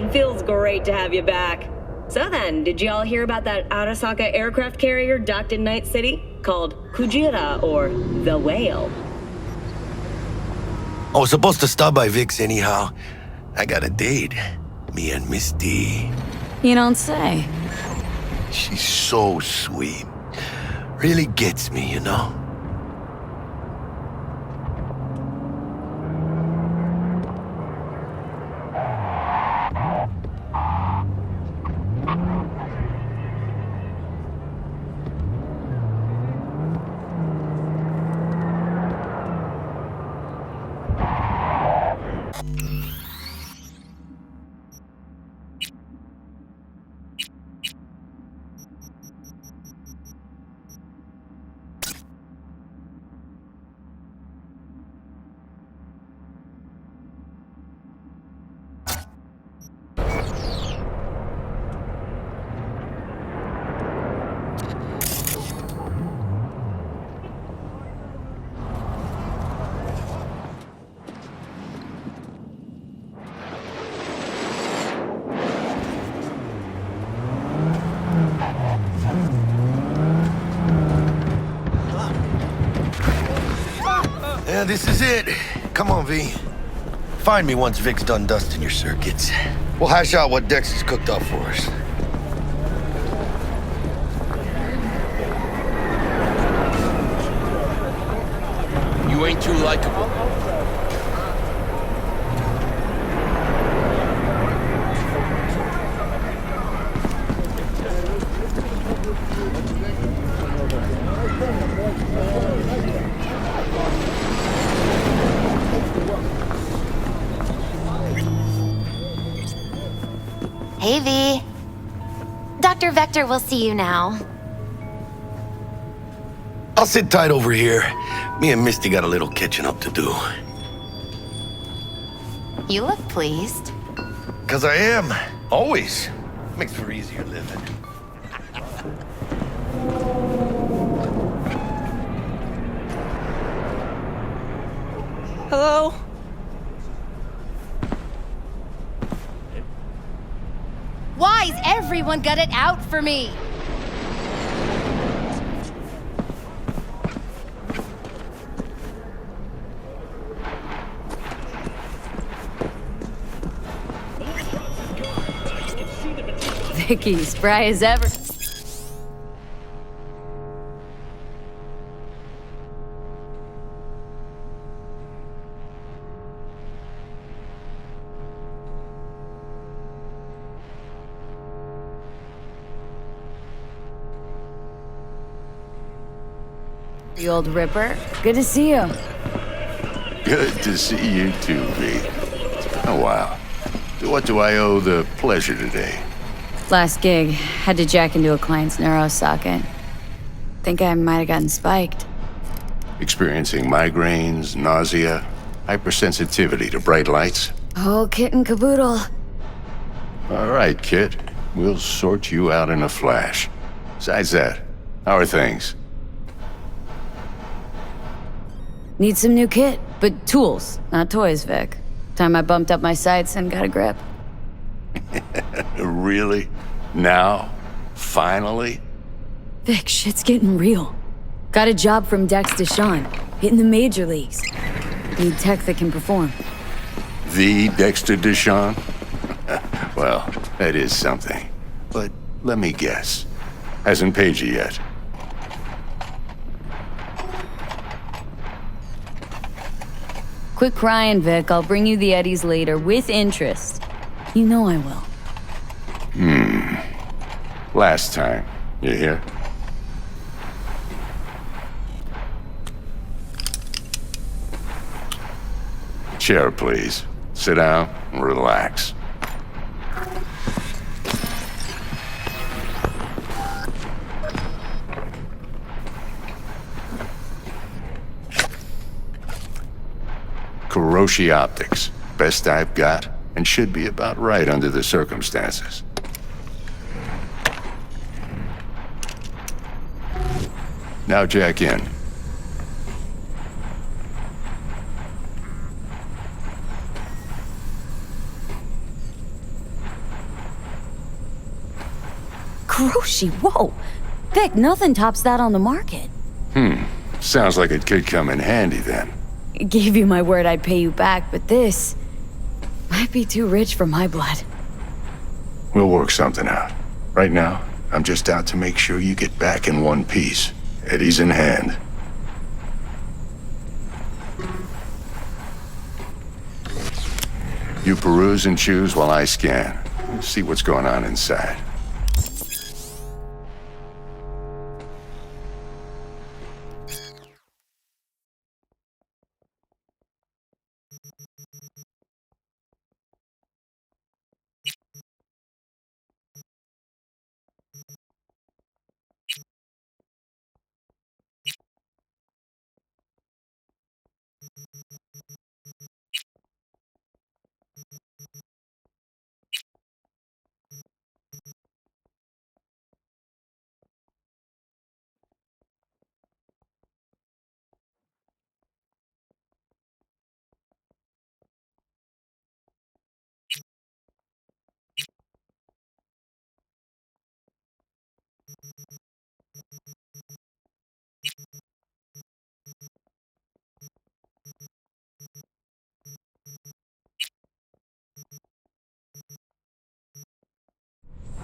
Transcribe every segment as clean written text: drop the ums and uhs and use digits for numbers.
man. Feels great to have you back. So then, did you all hear about that Arasaka aircraft carrier docked in Night City? Called Kujira, or the Whale? I was supposed to stop by Vic's anyhow. I got a date. Me and Miss D. You don't say. She's so sweet. Really gets me, you know? Yeah, this is it. Come on, V. Find me once Vic's done dusting your circuits. We'll hash out what Dex has cooked up for us. You ain't too likable. Hey, V. Dr. Vector will see you now. I'll sit tight over here. Me and Misty got a little catching up to do. You look pleased. 'Cause I am. Always. Makes for easier living. Hello? Why's everyone got it out for me? Vicky, spry as ever. The old Ripper. Good to see you. Good to see you too, V. Oh, wow. To what do I owe the pleasure today? Last gig, had to jack into a client's neuro socket. Think I might have gotten spiked. Experiencing migraines, nausea, hypersensitivity to bright lights? Oh, kit and caboodle. All right, kid. We'll sort you out in a flash. Besides that, how are things? Need some new kit, but tools, not toys, Vic. Time I bumped up my sights and got a grip. Really? Now? Finally? Vic, shit's getting real. Got a job from Dex Deshawn, hitting the major leagues. Need tech that can perform. The Dexter Deshawn? Well, that is something. But let me guess. Hasn't paid you yet. Quit crying, Vic. I'll bring you the Eddies later, with interest. You know I will. Last time. You hear? Chair, please. Sit down and relax. Kuroshi Optics. Best I've got, and should be about right under the circumstances. Now jack in. Kuroshi, whoa! Vic, nothing tops that on the market. Sounds like it could come in handy then. Gave you my word I'd pay you back, but this might be too rich for my blood. We'll work something out. Right now, I'm just out to make sure you get back in one piece. Eddie's in hand. You peruse and choose while I scan. See what's going on inside.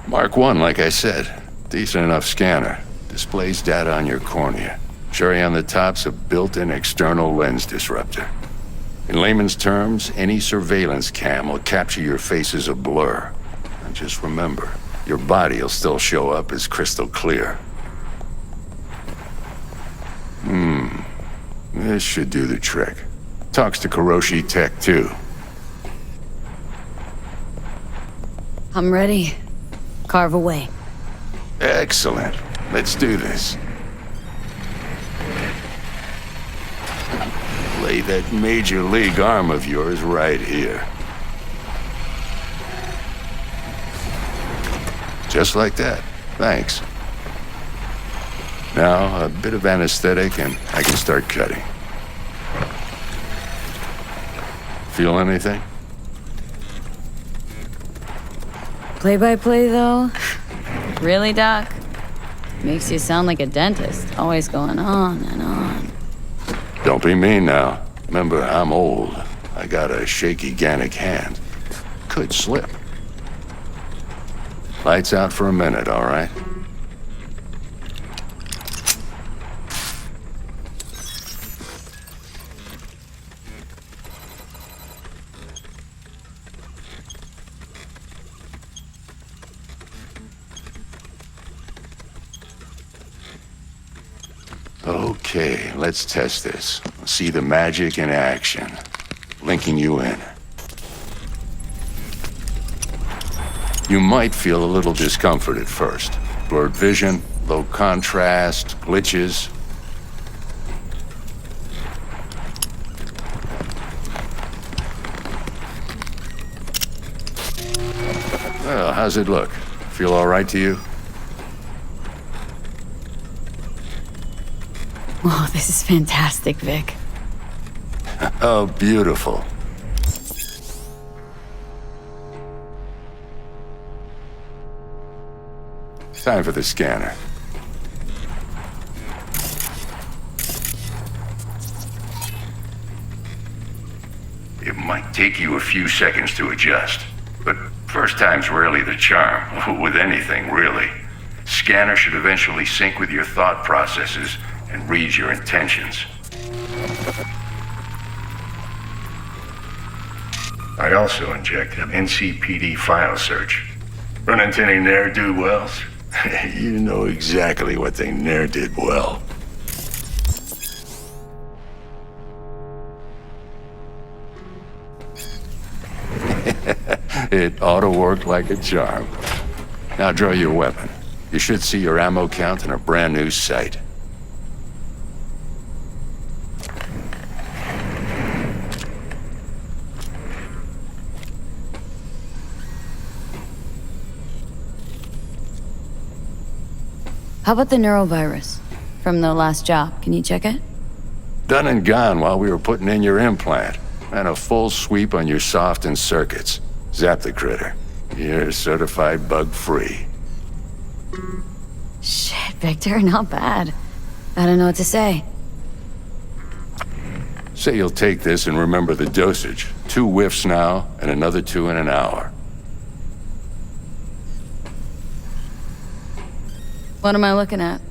Mark 1, like I said. Decent enough scanner. Displays data on your cornea. Cherry on the top's a built-in external lens disruptor. In layman's terms, any surveillance cam will capture your face as a blur. And just remember, your body will still show up as crystal clear. This should do the trick. Talks to Kuroshi Tech, too. I'm ready. Carve away. Excellent. Let's do this. Lay that major league arm of yours right here. Just like that. Thanks. Now, a bit of anesthetic and I can start cutting. Feel anything? Play-by-play, though? Really, Doc? Makes you sound like a dentist, always going on and on. Don't be mean now. Remember, I'm old. I got a shaky Gannic hand. Could slip. Lights out for a minute, all right? Okay, let's test this. See the magic in action. Linking you in. You might feel a little discomfort at first. Blurred vision, low contrast, glitches. Well, how's it look? Feel all right to you? Oh, this is fantastic, Vic. Oh, beautiful. Time for the scanner. It might take you a few seconds to adjust, but first time's rarely the charm, with anything, really. Scanner should eventually sync with your thought processes and read your intentions. I also injected an NCPD file search. Run into any ne'er-do-wells? You know exactly what they ne'er did well. It ought to work like a charm. Now draw your weapon. You should see your ammo count in a brand new sight. How about the neurovirus? From the last job, can you check it? Done and gone while we were putting in your implant. And a full sweep on your soft and circuits. Zap the critter. You're certified bug-free. Shit, Victor, not bad. I don't know what to say. Say you'll take this and remember the dosage. 2 whiffs now, and another 2 in an hour. What am I looking at?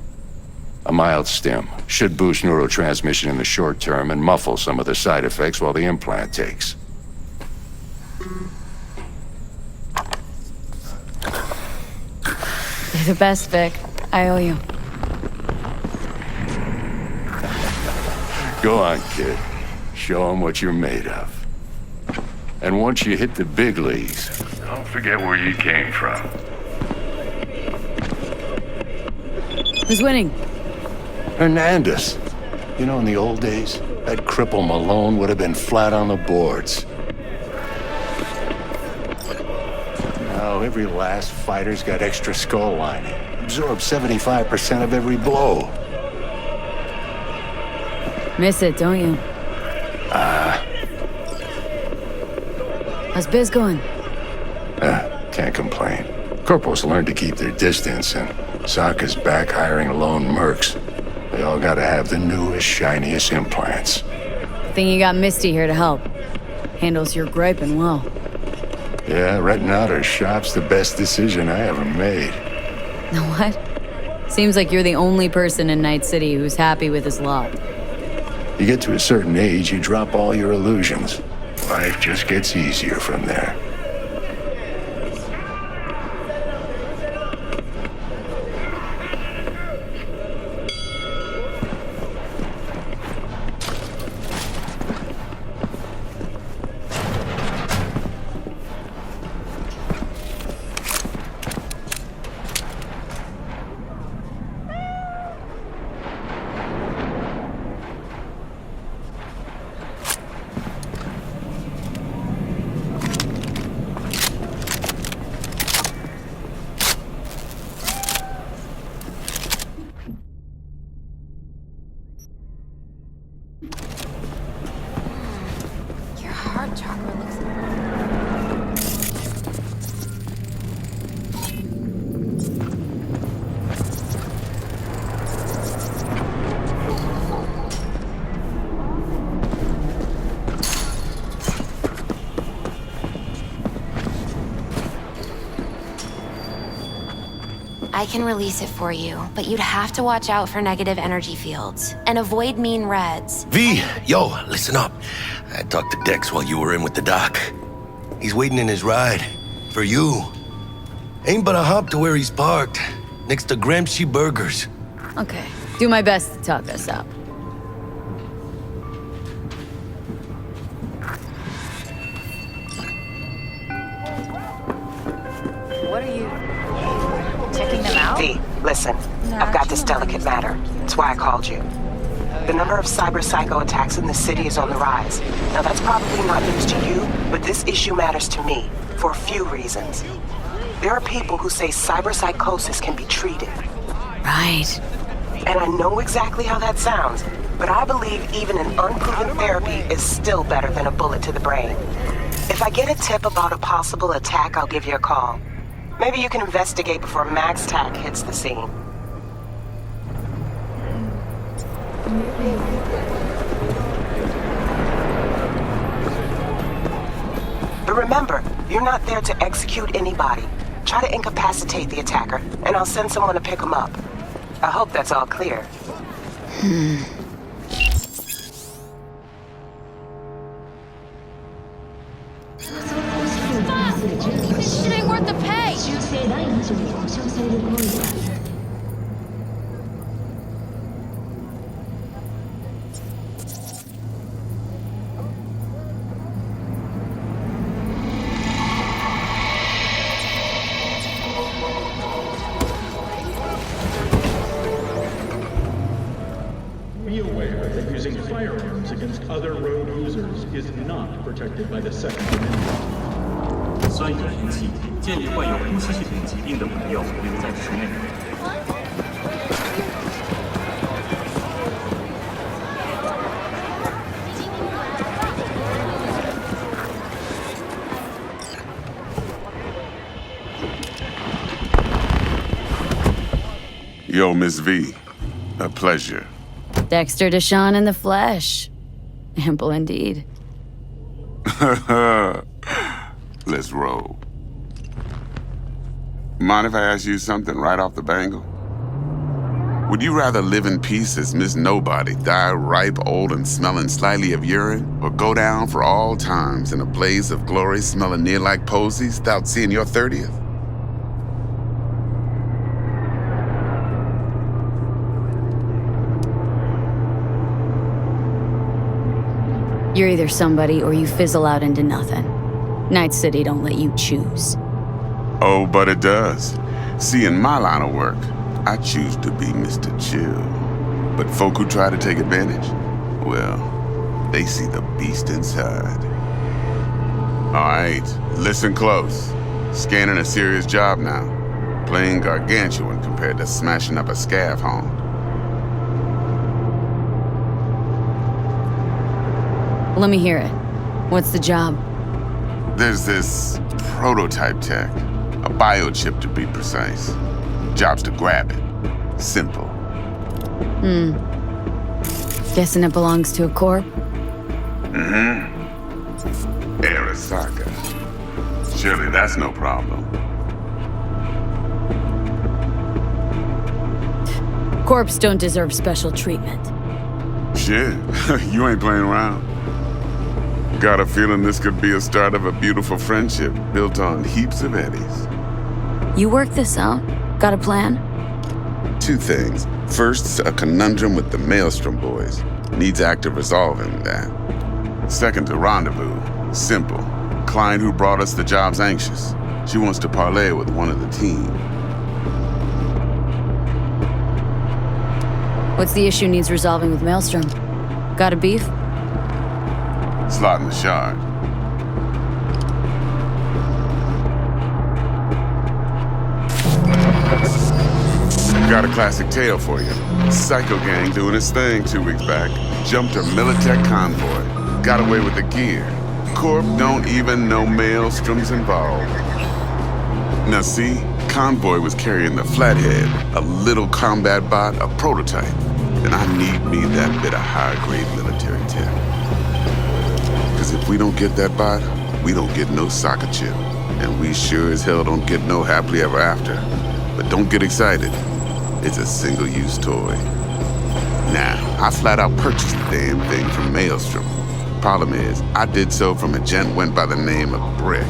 A mild stim. Should boost neurotransmission in the short term and muffle some of the side effects while the implant takes. You're the best, Vic. I owe you. Go on, kid. Show 'em what you're made of. And once you hit the big leagues, don't forget where you came from. Who's winning? Hernandez. You know, in the old days, that cripple Malone would have been flat on the boards. Now, every last fighter's got extra skull lining. Absorbs 75% of every blow. Miss it, don't you? How's biz going? Can't complain. Corporals learned to keep their distance, and Sokka's back hiring lone mercs. They all gotta have the newest, shiniest implants. Think you got Misty here to help. Handles your griping well. Yeah, renting out her shop's the best decision I ever made. Know what? Seems like you're the only person in Night City who's happy with his lot. You get to a certain age, you drop all your illusions. Life just gets easier from there. Your heart chakra looks... I can release it for you, but you'd have to watch out for negative energy fields and avoid mean reds. V, yo, listen up. I talked to Dex while you were in with the doc. He's waiting in his ride. For you. Ain't but a hop to where he's parked. Next to Gramsci Burgers. Okay. Do my best to talk us up. What are you... checking them out? V, listen. I've got this delicate matter. That's why I called you. The number of cyber psycho attacks in the city is on the rise. Now that's probably not news to you, but this issue matters to me for a few reasons. There are people who say cyber psychosis can be treated. Right. And I know exactly how that sounds, but I believe even an unproven therapy is still better than a bullet to the brain. If I get a tip about a possible attack, I'll give you a call. Maybe you can investigate before Max Tack hits the scene. But remember, you're not there to execute anybody. Try to incapacitate the attacker, and I'll send someone to pick him up. I hope that's all clear. This shit ain't worth the pay! Be aware that using firearms against other road users is not protected by the Second Amendment. 酸乙喷气建议患有呼吸系统疾病的朋友留在室内。Yo, Miss V. A pleasure. Dexter Deshawn in the flesh. Ample indeed. Let's roll. Mind if I ask you something right off the bangle? Would you rather live in peace as Miss Nobody, die ripe, old, and smelling slightly of urine, or go down for all times in a blaze of glory smelling near like posies without seeing your 30th? You're either somebody or you fizzle out into nothing. Night City don't let you choose. Oh, but it does. See, in my line of work, I choose to be Mr. Chill. But folk who try to take advantage, well, they see the beast inside. All right, listen close. Scanning a serious job now. Playing gargantuan compared to smashing up a scav home. Let me hear it. What's the job? There's this prototype tech. A biochip to be precise. Job's to grab it. Simple. Guessing it belongs to a corp? Arasaka. Surely that's no problem. Corps don't deserve special treatment. Shit, you ain't playing around. Got a feeling this could be a start of a beautiful friendship built on heaps of eddies. You work this out? Got a plan? Two things. First, a conundrum with the Maelstrom boys. Needs active resolving that. Second, a rendezvous. Simple. Client who brought us the job's anxious. She wants to parlay with one of the team. What's the issue needs resolving with Maelstrom? Got a beef? Slot in the shard. Got a classic tale for you. Psycho gang doing its thing 2 weeks back. Jumped a Militech convoy. Got away with the gear. Corp don't even know Maelstrom's involved. Now see, convoy was carrying the Flathead, a little combat bot, a prototype. And I need me that bit of high-grade military tech. Because if we don't get that bot, we don't get no soccer chip. And we sure as hell don't get no happily ever after. But don't get excited. It's a single-use toy. Now, I flat out purchased the damn thing from Maelstrom. Problem is, I did so from a gent went by the name of Brick.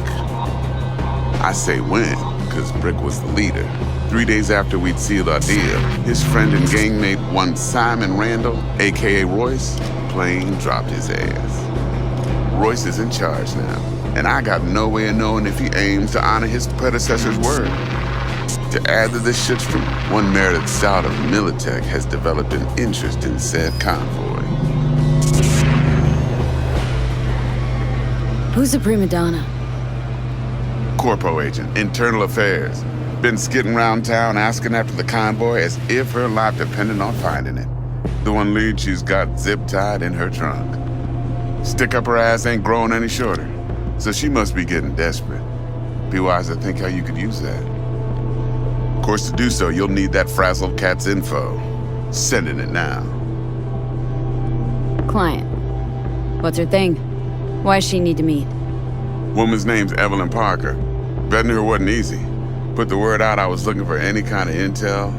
I say when, because Brick was the leader. 3 days after we'd sealed our deal, his friend and gangmate, one Simon Randall, aka Royce, plain dropped his ass. Royce is in charge now, and I got no way of knowing if he aims to honor his predecessor's word. To add to this shitstorm, one merited stout of Militech has developed an interest in said convoy. Who's the prima donna? Corpo agent, internal affairs. Been skidding around town asking after the convoy as if her life depended on finding it. The one lead she's got zip-tied in her trunk. Stick up her ass ain't growing any shorter, so she must be getting desperate. Be wise to think how you could use that. Of course, to do so, you'll need that frazzled cat's info. Sending it now. Client. What's her thing? Why's she need to meet? Woman's name's Evelyn Parker. Betting her wasn't easy. Put the word out I was looking for any kind of intel.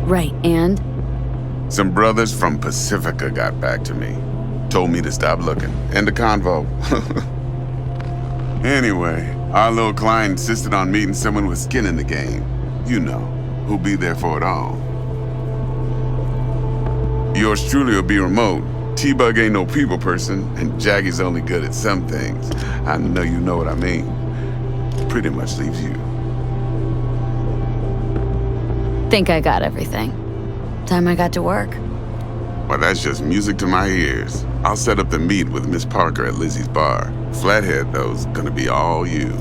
Right, and? Some brothers from Pacifica got back to me. Told me to stop looking. End the convo. Anyway, our little client insisted on meeting someone with skin in the game. You know, who'll be there for it all. Yours truly will be remote. T-Bug ain't no people person, and Jaggy's only good at some things. I know you know what I mean. Pretty much leaves you. Think I got everything. Time I got to work. Well, that's just music to my ears. I'll set up the meet with Miss Parker at Lizzie's bar. Flathead, though's gonna be all you.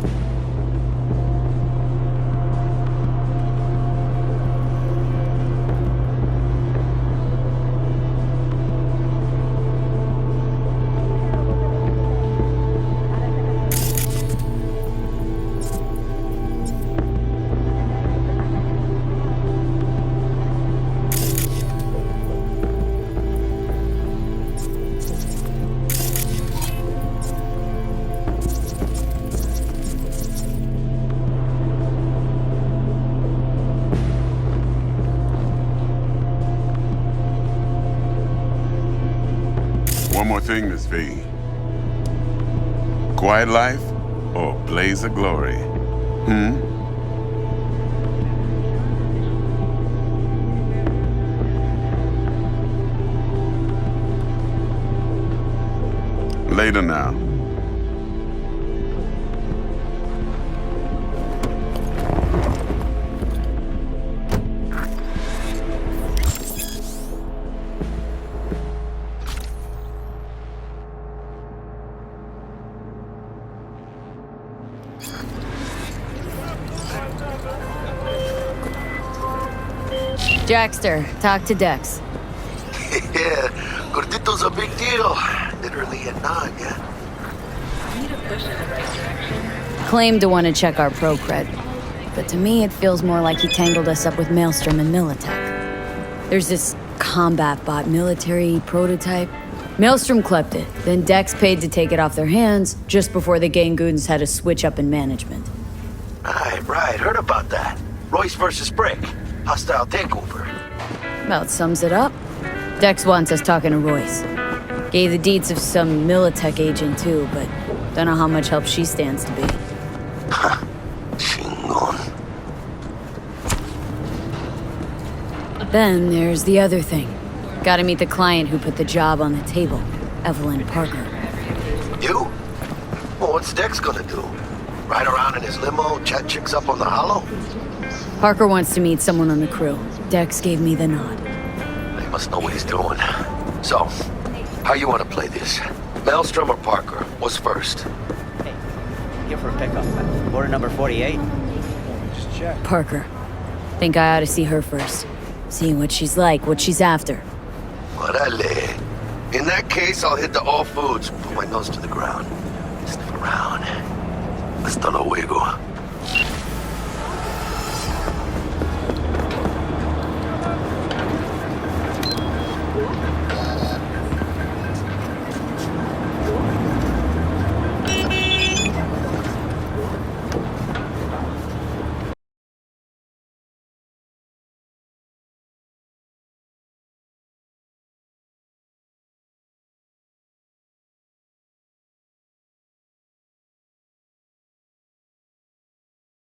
thing, Miss V. Quiet life or blaze of glory? Later now. Jackster, talk to Dex. Yeah, Gordito's a big deal. Literally a nod, yeah? Claimed to want to check our pro cred, but to me it feels more like he tangled us up with Maelstrom and Militech. There's this combat bot military prototype. Maelstrom clept it, then Dex paid to take it off their hands just before the Gangoons had a switch up in management. Right, heard about that. Royce versus Brick. Hostile takeover. About sums it up. Dex wants us talking to Royce. Gave the deeds of some Militech agent too, but don't know how much help she stands to be. Chingon. Then there's the other thing. Gotta meet the client who put the job on the table, Evelyn Parker. You? Well, what's Dex gonna do? Ride around in his limo, chat chicks up on the hollow? Parker wants to meet someone on the crew. Dex gave me the nod. He must know what he's doing. So, how you want to play this? Maelstrom or Parker? What's first? Hey, here for a pickup. Order number 48. Just check. Parker. Think I ought to see her first. See what she's like, what she's after. Orale. In that case, I'll hit the all foods. Put my nose to the ground. Sniff around. Hasta luego.